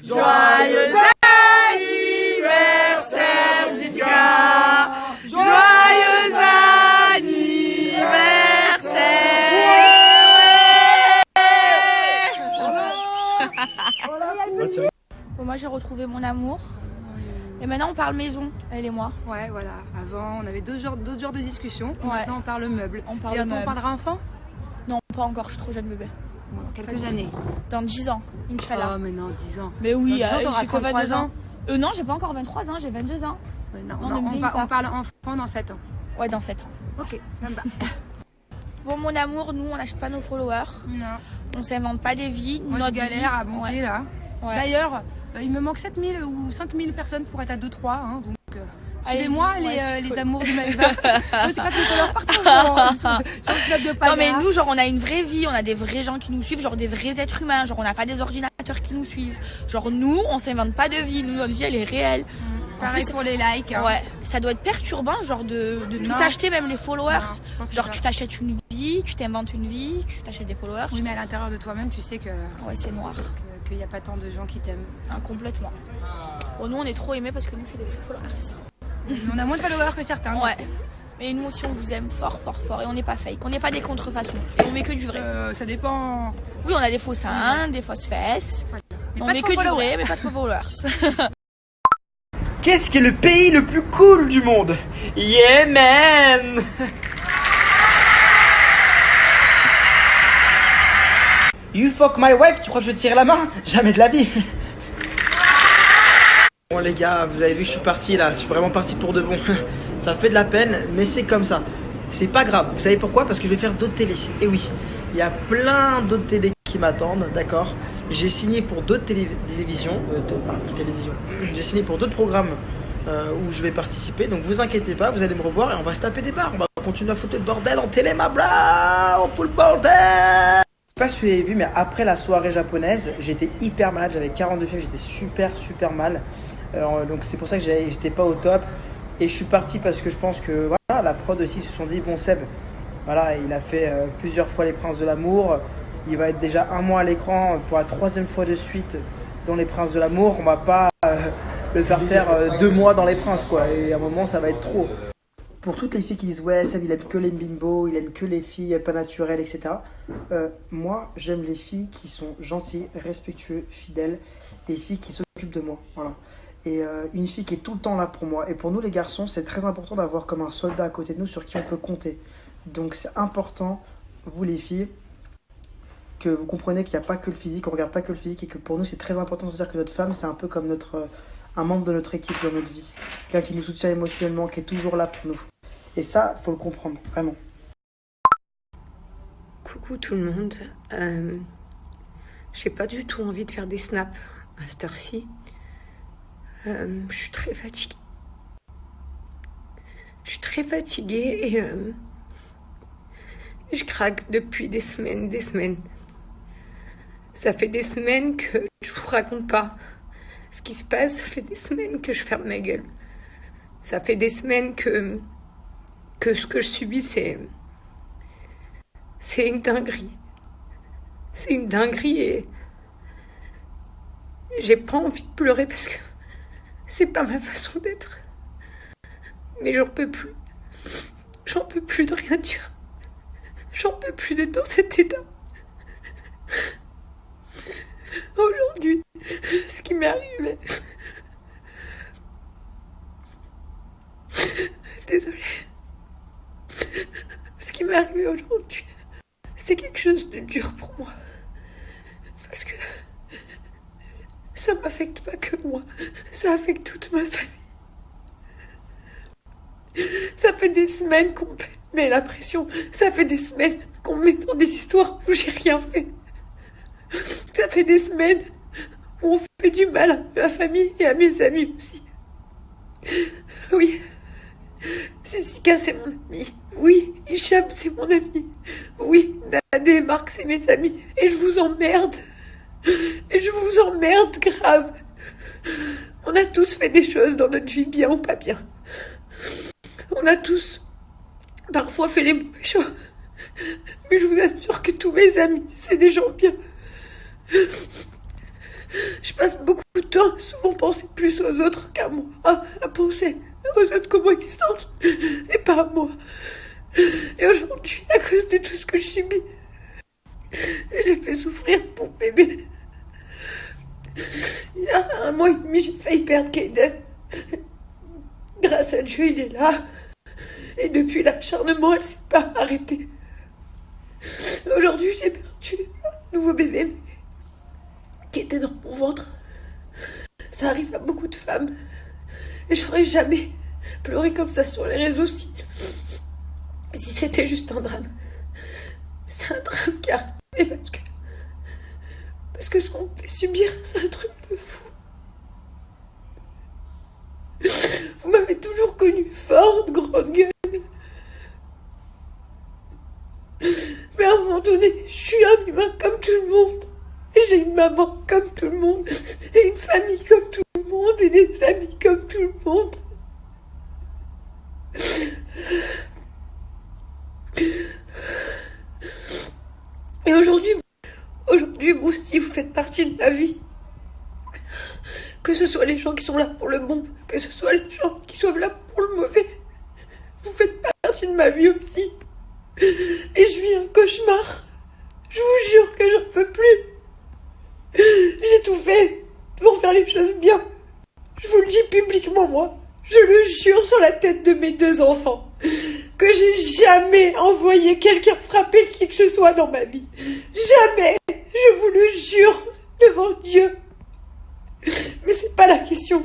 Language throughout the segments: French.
Joyeux anniversaire Jessica. Joyeux anniversaire. Bon, moi j'ai retrouvé mon amour. Et maintenant on parle maison, elle et moi. Ouais, voilà. Avant on avait d'autres genres de discussions. Ouais. Maintenant on parle meubles. On parle Et attends, meubles. on parlera enfant? Non, pas encore, je suis trop jeune bébé. Bon, quelques années. Dans 10 ans, Inch'Allah. Oh mais non, 10 ans. Mais oui, Dans 10 ans, t'auras j'ai que 22 33 ans. Non, j'ai pas encore 23 ans, j'ai 22 ans. Ouais, non, Non, non, ne me vieillis pas. on parle enfant dans 7 ans. Ouais, dans 7 ans. Ok, ça me va. Bon, mon amour, nous on n'achète pas nos followers. Non. On s'invente pas des vies. Moi je notre galère vie. à monter Ouais. là. Ouais. D'ailleurs, il me manque 7000 ou 5000 personnes pour être à 2-3. Hein, donc Allez-y, suivez-moi ouais, les amours du Malva. C'est quand les followers partout sur le snap de Paga. Non mais nous genre on a une vraie vie, on a des vrais gens qui nous suivent, genre des vrais êtres humains, genre on n'a pas des ordinateurs qui nous suivent. Genre nous on s'invente pas de vie, nous notre vie elle est réelle. Pareil plus, pour les likes. Hein. Ouais, ça doit être perturbant genre de tout Non. acheter, même les followers. Non, je pense que genre ça- tu t'achètes une vie, tu t'inventes une vie, tu t'achètes des followers. Oui, mais à l'intérieur de toi-même, tu sais que Ouais, c'est noir. qu'il n'y a pas tant de gens qui t'aiment. Hein, complètement. Bon, nous on est trop aimés parce que nous c'est des vrais followers. On a moins de followers que certains. Ouais. Mais nous aussi on vous aime fort fort fort et on n'est pas fake, on n'est pas des contrefaçons et on met que du vrai. Ça dépend. Oui, on a des faux seins, des fausses fesses. Mais On pas de met faux que du followers. vrai mais pas de faux followers. Qu'est-ce qui est le pays le plus cool du monde? Yémen. You fuck my wife, tu crois que je tire la main? Jamais de la vie. Bon les gars, vous avez vu que je suis parti là, je suis vraiment parti pour de bon. Ça fait de la peine, mais c'est comme ça. C'est pas grave, vous savez pourquoi? Parce que je vais faire d'autres télés. Et oui, il y a plein d'autres télés qui m'attendent, d'accord? J'ai signé pour d'autres télévisions. J'ai signé pour d'autres programmes où je vais participer. Donc vous inquiétez pas, vous allez me revoir et on va se taper des barres. On va continuer à foutre le bordel en télé, ma bra, on fout le bordel. Je sais pas si vous avez vu, mais après la soirée japonaise, j'étais hyper malade, j'avais 42 fièvre, j'étais super mal. Donc c'est pour ça que j'étais pas au top. Et je suis parti parce que je pense que voilà, la prod aussi se sont dit, bon Seb, voilà, il a fait plusieurs fois Les Princes de l'amour. Il va être déjà un mois à l'écran pour la 3e fois de suite dans Les Princes de l'amour. On va pas le faire 2 mois dans Les Princes, quoi. Et à un moment, ça va être trop. Pour toutes les filles qui disent ouais, Seb, il aime que les bimbos, il aime que les filles pas naturelles, etc. Moi, j'aime les filles qui sont gentilles, respectueuses, fidèles, des filles qui s'occupent de moi. Voilà. Et une fille qui est tout le temps là pour moi. Et pour nous, les garçons, c'est très important d'avoir comme un soldat à côté de nous sur qui on peut compter. Donc, c'est important, vous les filles, que vous comprenez qu'il n'y a pas que le physique, on regarde pas que le physique et que pour nous c'est très important de se dire que notre femme c'est un peu comme un membre de notre équipe dans notre vie, quelqu'un qui nous soutient émotionnellement, qui est toujours là pour nous. Et ça, faut le comprendre, vraiment. Coucou tout le monde. J'ai pas du tout envie de faire des snaps à cette heure-ci. Je suis très fatiguée. Je suis très fatiguée et je craque depuis des semaines. Ça fait des semaines que je vous raconte pas ce qui se passe. Ça fait des semaines que je ferme ma gueule. Ça fait des semaines que ce que je subis, c'est une dinguerie. C'est une dinguerie et j'ai pas envie de pleurer parce que c'est pas ma façon d'être. Mais j'en peux plus. J'en peux plus de rien dire. J'en peux plus d'être dans cet état. Aujourd'hui, ce qui m'est arrivé. Désolée. Ce qui m'est arrivé aujourd'hui, c'est quelque chose de dur pour moi. Parce que ça m'affecte pas que moi, ça affecte toute ma famille. Ça fait des semaines qu'on me met la pression. Ça fait des semaines qu'on me met dans des histoires où j'ai rien fait. Ça fait des semaines où on fait du mal à ma famille et à mes amis aussi. Oui, Jessica c'est mon amie. Oui, Hicham c'est mon ami. Oui, Nadé et Marc c'est mes amis. Et je vous emmerde. Et je vous emmerde grave. On a tous fait des choses dans notre vie, bien ou pas bien. On a tous parfois fait les mauvais choix. Mais je vous assure que tous mes amis, c'est des gens bien. Je passe beaucoup de a souvent pensé plus aux autres qu'à moi, à penser aux autres comment ils se sentent, et pas à moi. Et aujourd'hui, à cause de tout ce que je subis, j'ai fait souffrir pour bébé. Il y a 1 mois et demi, j'ai failli perdre Kaden. Grâce à Dieu, il est là. Et depuis l'acharnement, elle s'est pas arrêtée. Aujourd'hui, j'ai perdu un nouveau bébé qui était dans mon ventre. Ça arrive à beaucoup de femmes. Et je ferais jamais pleurer comme ça sur les réseaux si c'était juste un drame. C'est un drame qui arrive parce que ce qu'on me fait subir, c'est un truc de fou. Vous m'avez toujours connue forte, grande gueule. Mais à un moment donné, je suis un humain comme tout le monde. Et j'ai une maman comme tout le monde. Et une famille comme tout le monde. Et des amis comme tout le monde. Et aujourd'hui, vous aussi, vous faites partie de ma vie. Que ce soit les gens qui sont là pour le bon, que ce soit les gens qui sont là pour le mauvais. Vous faites partie de ma vie aussi. Et je vis un cauchemar. Je vous jure que j'en peux plus. J'ai tout fait pour faire les choses bien. Je vous le dis publiquement, moi. Je le jure sur la tête de mes 2 enfants. Que j'ai jamais envoyé quelqu'un frapper qui que ce soit dans ma vie. Jamais. Je vous le jure devant Dieu. Mais c'est pas la question.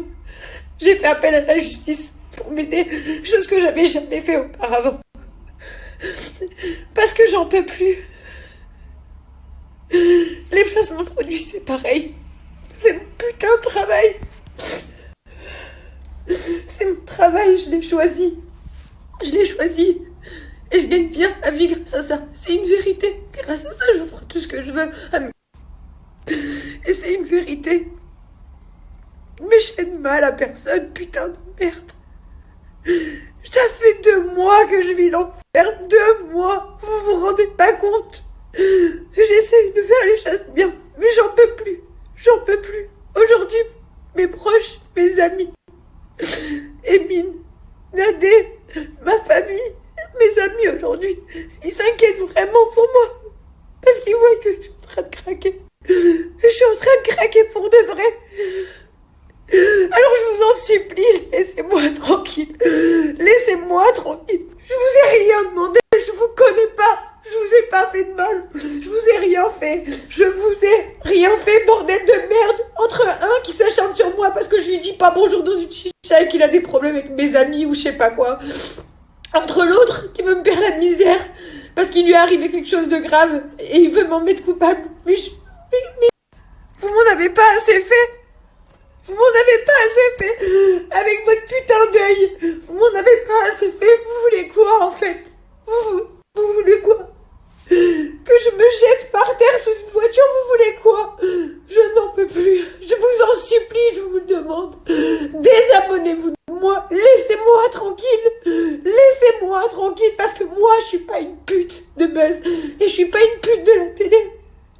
J'ai fait appel à la justice pour m'aider, chose que j'avais jamais fait auparavant. Parce que j'en peux plus. Les placements de produits, c'est pareil. C'est mon putain de travail. C'est mon travail, je l'ai choisi. Je l'ai choisi. Et je gagne bien ma vie grâce à ça. C'est une vérité. Grâce à ça, j'offre tout ce que je veux à mes... Et c'est une vérité. Mais je fais de mal à personne, putain de merde. Ça fait 2 mois que je vis l'enfer. 2 mois. Vous vous rendez pas compte. J'essaie de faire les choses bien. Mais j'en peux plus. J'en peux plus. Aujourd'hui, mes proches, mes amis, Emine, Nadé, ma famille, mes amis aujourd'hui, ils s'inquiètent vraiment pour moi. Parce qu'ils voient que je suis en train de craquer. Je suis en train de craquer pour de vrai. Alors je vous en supplie, laissez-moi tranquille. Laissez-moi tranquille. Je vous ai rien demandé, je vous connais pas. Je vous ai pas fait de mal. Je vous ai rien fait. Je vous ai rien fait, bordel de merde. Entre un qui s'acharne sur moi parce que je lui dis pas bonjour dans une chicha et qu'il a des problèmes avec mes amis ou je sais pas quoi. Entre l'autre qui veut me faire la misère parce qu'il lui est arrivé quelque chose de grave et il veut m'en mettre coupable. Mais vous m'en avez pas assez fait. Vous m'en avez pas assez fait avec votre putain d'œil. Vous m'en avez pas assez fait. Vous voulez quoi en fait? Vous voulez quoi? Que je me jette par terre sous une voiture, vous voulez quoi? Je n'en peux plus. Je vous en supplie, je vous le demande. Désabonnez-vous de moi. Laissez-moi tranquille. Laissez-moi tranquille parce que moi, je suis pas une pute de buzz. Et je suis pas une pute de la télé.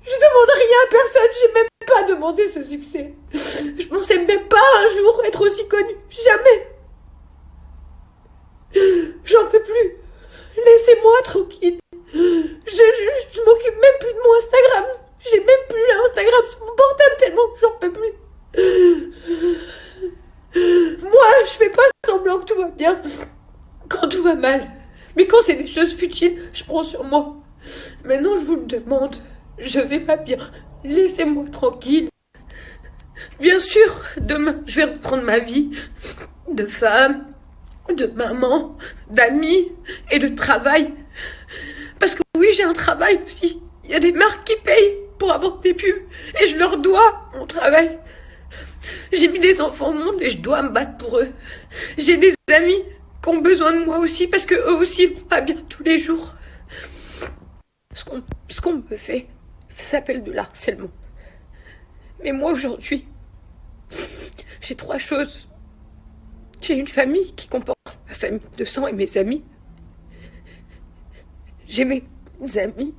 Je demande rien à personne. J'ai même pas demandé ce succès. Je pensais même pas un jour être aussi connue. Jamais. J'en peux plus. Laissez-moi tranquille. Je m'occupe même plus de mon Instagram. J'ai même plus l'Instagram sur mon portable tellement que j'en peux plus. Moi, je fais pas semblant que tout va bien quand tout va mal. Mais quand c'est des choses futiles, je prends sur moi. Maintenant, je vous le demande. Je vais pas bien. Laissez-moi tranquille. Bien sûr, demain, je vais reprendre ma vie de femme, de maman, d'amis et de travail. Parce que oui, j'ai un travail aussi. Il y a des marques qui payent pour avoir des pubs. Et je leur dois mon travail. J'ai mis des enfants au monde et je dois me battre pour eux. J'ai des amis qui ont besoin de moi aussi parce que eux aussi vont pas bien tous les jours. Ce qu'on me fait, ça s'appelle de l'harcèlement. Mais moi aujourd'hui, j'ai 3 choses. J'ai une famille qui comporte ma famille de sang et mes amis. J'ai mes amis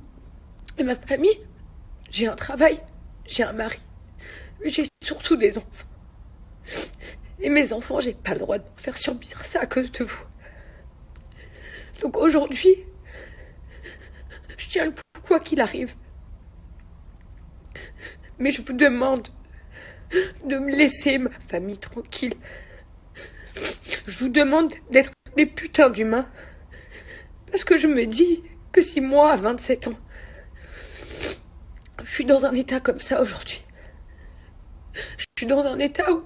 et ma famille. J'ai un travail, j'ai un mari. J'ai surtout des enfants. Et mes enfants, j'ai pas le droit de leur faire subir ça à cause de vous. Donc aujourd'hui, je tiens le coup quoi qu'il arrive. Mais je vous demande de me laisser ma famille tranquille. Je vous demande d'être des putains d'humains. Parce que je me dis que si moi, à 27 ans, je suis dans un état comme ça aujourd'hui, je suis dans un état où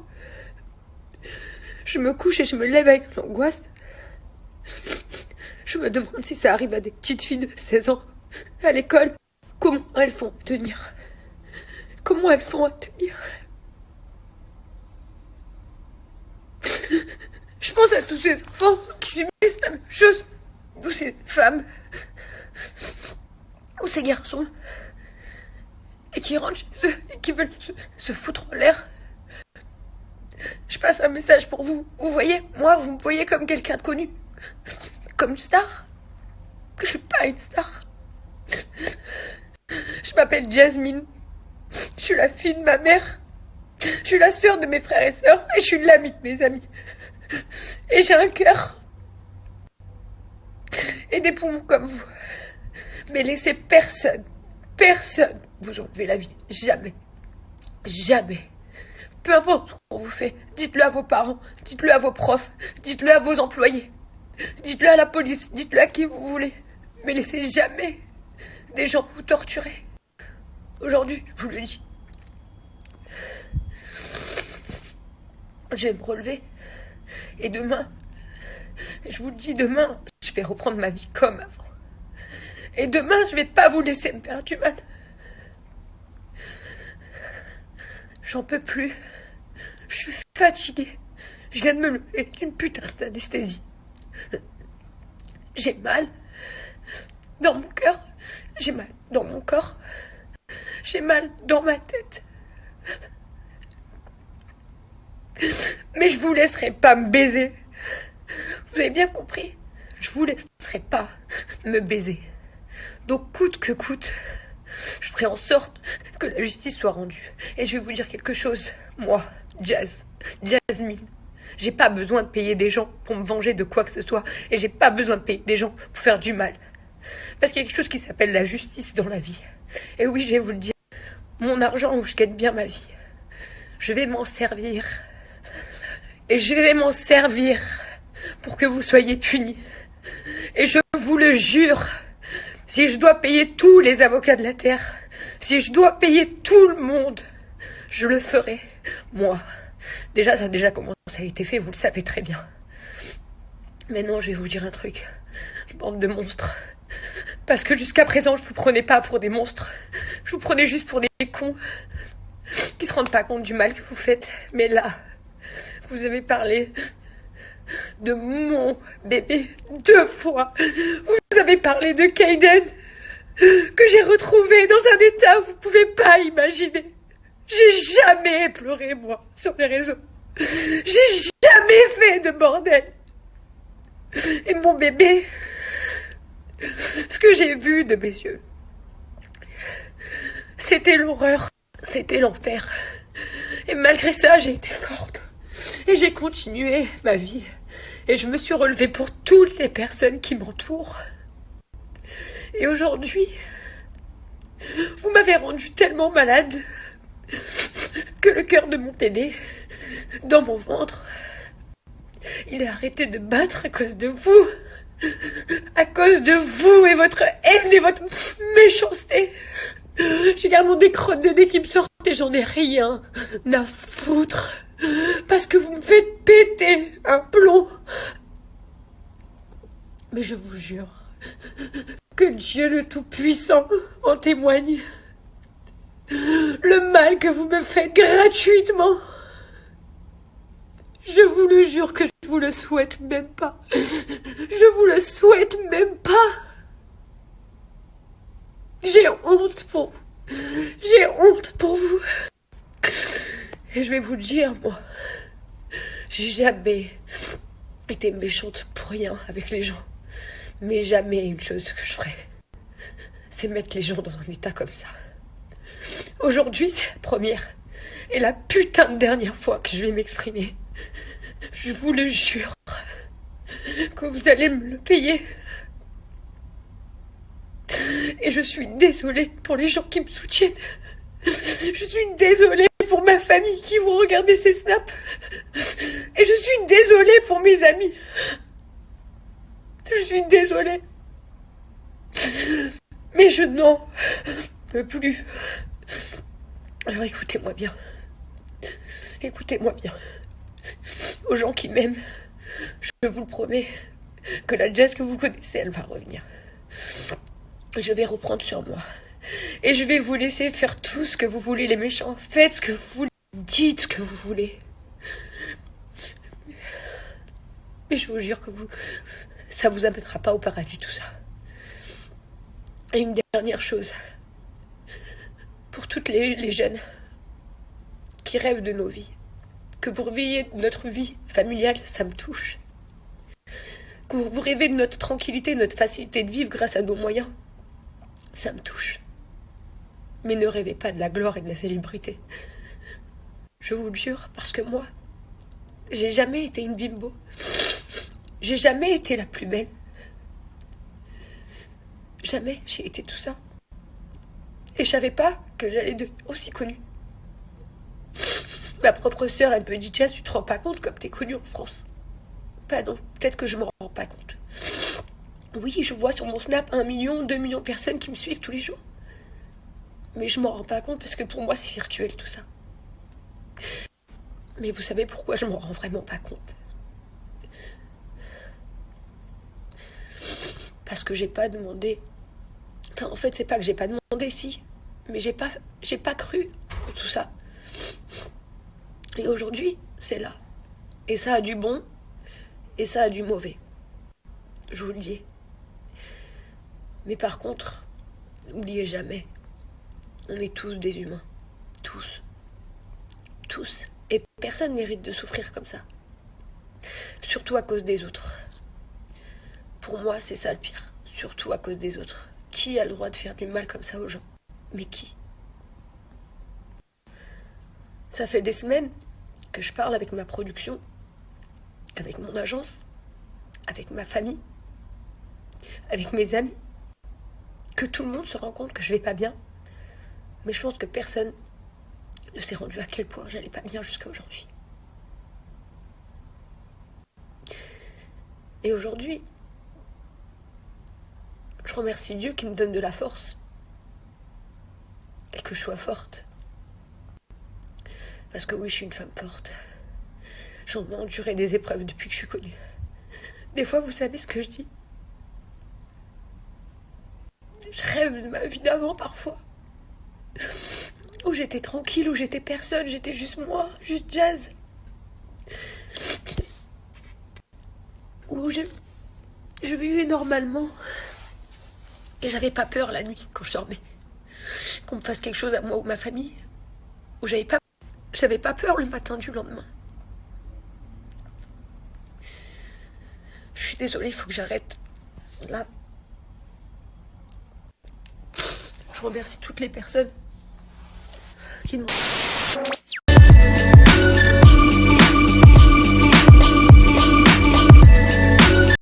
je me couche et je me lève avec l'angoisse. Je me demande si ça arrive à des petites filles de 16 ans à l'école. Comment elles font à tenir? Comment elles font à tenir? Je pense à tous ces enfants qui subissent la même chose. Ou ces femmes. Ou ces garçons. Et qui rentrent chez eux et qui veulent se foutre en l'air. Je passe un message pour vous. Vous voyez, moi, vous me voyez comme quelqu'un de connu. Comme une star. Que je suis pas une star. Je m'appelle Jasmine. Je suis la fille de ma mère. Je suis la sœur de mes frères et sœurs. Et je suis l'amie de mes amis. Et j'ai un cœur. Et des poumons comme vous. Mais laissez personne vous enlever la vie. Jamais. Jamais. Peu importe ce qu'on vous fait, dites-le à vos parents, dites-le à vos profs, dites-le à vos employés, dites-le à la police, dites-le à qui vous voulez. Mais laissez jamais des gens vous torturer. Aujourd'hui, je vous le dis. Je vais me relever. Et demain, je vous le dis, demain, je vais reprendre ma vie comme avant. Et demain, je vais pas vous laisser me faire du mal. J'en peux plus. Je suis fatiguée. Je viens de me lever d'une putain d'anesthésie. J'ai mal dans mon cœur. J'ai mal dans mon corps. J'ai mal dans ma tête. Mais je vous laisserai pas me baiser. Vous avez bien compris? Je vous laisserai pas me baiser. Donc coûte que coûte, je ferai en sorte que la justice soit rendue. Et je vais vous dire quelque chose. Moi, Jasmine, j'ai pas besoin de payer des gens pour me venger de quoi que ce soit. Et j'ai pas besoin de payer des gens pour faire du mal. Parce qu'il y a quelque chose qui s'appelle la justice dans la vie. Et oui, je vais vous le dire. Mon argent où je gagne bien ma vie, je vais m'en servir. Et je vais m'en servir pour que vous soyez punis. Et je vous le jure, si je dois payer tous les avocats de la terre, si je dois payer tout le monde, je le ferai. Moi. Déjà, ça a déjà commencé à été fait, vous le savez très bien. Mais non, je vais vous dire un truc. Bande de monstres. Parce que jusqu'à présent, je vous prenais pas pour des monstres. Je vous prenais juste pour des cons qui se rendent pas compte du mal que vous faites. Mais là, vous avez parlé de mon bébé 2 fois. Vous avez parlé de Kayden, que j'ai retrouvé dans un état où vous pouvez pas imaginer. J'ai jamais pleuré, moi, sur les réseaux. J'ai jamais fait de bordel. Et mon bébé, ce que j'ai vu de mes yeux, c'était l'horreur, c'était l'enfer. Et malgré ça, j'ai été forte. Et j'ai continué ma vie. Et je me suis relevée pour toutes les personnes qui m'entourent. Et aujourd'hui, vous m'avez rendue tellement malade que le cœur de mon bébé, dans mon ventre, il a arrêté de battre à cause de vous. À cause de vous et votre haine et votre méchanceté. J'ai carrément des crottes de nez qui me sortent et j'en ai rien à foutre. Parce que vous me faites péter un plomb. Mais je vous jure que Dieu le Tout-Puissant en témoigne. Le mal que vous me faites gratuitement, je vous le jure que je vous le souhaite même pas. Je vous le souhaite même pas. J'ai honte pour vous. J'ai honte pour vous. Et je vais vous le dire, moi, j'ai jamais été méchante pour rien avec les gens. Mais jamais une chose que je ferai, c'est mettre les gens dans un état comme ça. Aujourd'hui, c'est la première et la putain de dernière fois que je vais m'exprimer. Je vous le jure que vous allez me le payer. Et je suis désolée pour les gens qui me soutiennent. Je suis désolée pour ma famille qui vont regarder ces snaps. Et je suis désolée pour mes amis. Je suis désolée. Mais je n'en peux plus. Alors écoutez-moi bien. Écoutez-moi bien. Aux gens qui m'aiment, je vous le promets, que la Jess que vous connaissez, elle va revenir. Je vais reprendre sur moi. Et je vais vous laisser faire tout ce que vous voulez, les méchants. Faites ce que vous voulez. Dites ce que vous voulez. Mais je vous jure que ça vous amènera pas au paradis, tout ça. Et une dernière chose. Pour toutes les jeunes qui rêvent de nos vies. Que vous rêviez de notre vie familiale, ça me touche. Que vous rêvez de notre tranquillité, notre facilité de vivre grâce à nos moyens, ça me touche. Mais ne rêvez pas de la gloire et de la célébrité. Je vous le jure, parce que moi, j'ai jamais été une bimbo. J'ai jamais été la plus belle. Jamais j'ai été tout ça. Et je savais pas que j'allais devenir aussi connue. Ma propre sœur, elle me dit, Jess, tu te rends pas compte comme t'es connue en France? Bah non, peut-être que je m'en rends pas compte. Oui, je vois sur mon Snap 1 million, 2 millions de personnes qui me suivent tous les jours. Mais je m'en rends pas compte parce que pour moi, c'est virtuel tout ça. Mais vous savez pourquoi je m'en rends vraiment pas compte? Parce que j'ai pas demandé. Enfin, en fait, c'est pas que j'ai pas demandé, si. Mais j'ai pas cru tout ça. Et aujourd'hui, c'est là. Et ça a du bon, et ça a du mauvais. Je vous le dis. Mais par contre, n'oubliez jamais, on est tous des humains. Tous. Tous. Et personne mérite de souffrir comme ça. Surtout à cause des autres. Pour moi, c'est ça le pire. Surtout à cause des autres. Qui a le droit de faire du mal comme ça aux gens? Mais qui? Ça fait des semaines que je parle avec ma production, avec mon agence, avec ma famille, avec mes amis, que tout le monde se rend compte que je vais pas bien. Mais je pense que personne ne s'est rendu à quel point j'allais pas bien jusqu'à aujourd'hui. Et aujourd'hui, je remercie Dieu qui me donne de la force et que je sois forte. Parce que oui, je suis une femme forte. J'en ai enduré des épreuves depuis que je suis connue. Des fois, vous savez ce que je dis? Je rêve de ma vie d'avant parfois. Où j'étais tranquille, où j'étais personne, j'étais juste moi, juste Jazz. Où je vivais normalement. Et j'avais pas peur la nuit quand je dormais. Qu'on me fasse quelque chose à moi ou ma famille. Où j'avais pas peur le matin du lendemain. Je suis désolée, il faut que j'arrête. Là. Je remercie toutes les personnes qui m'ont...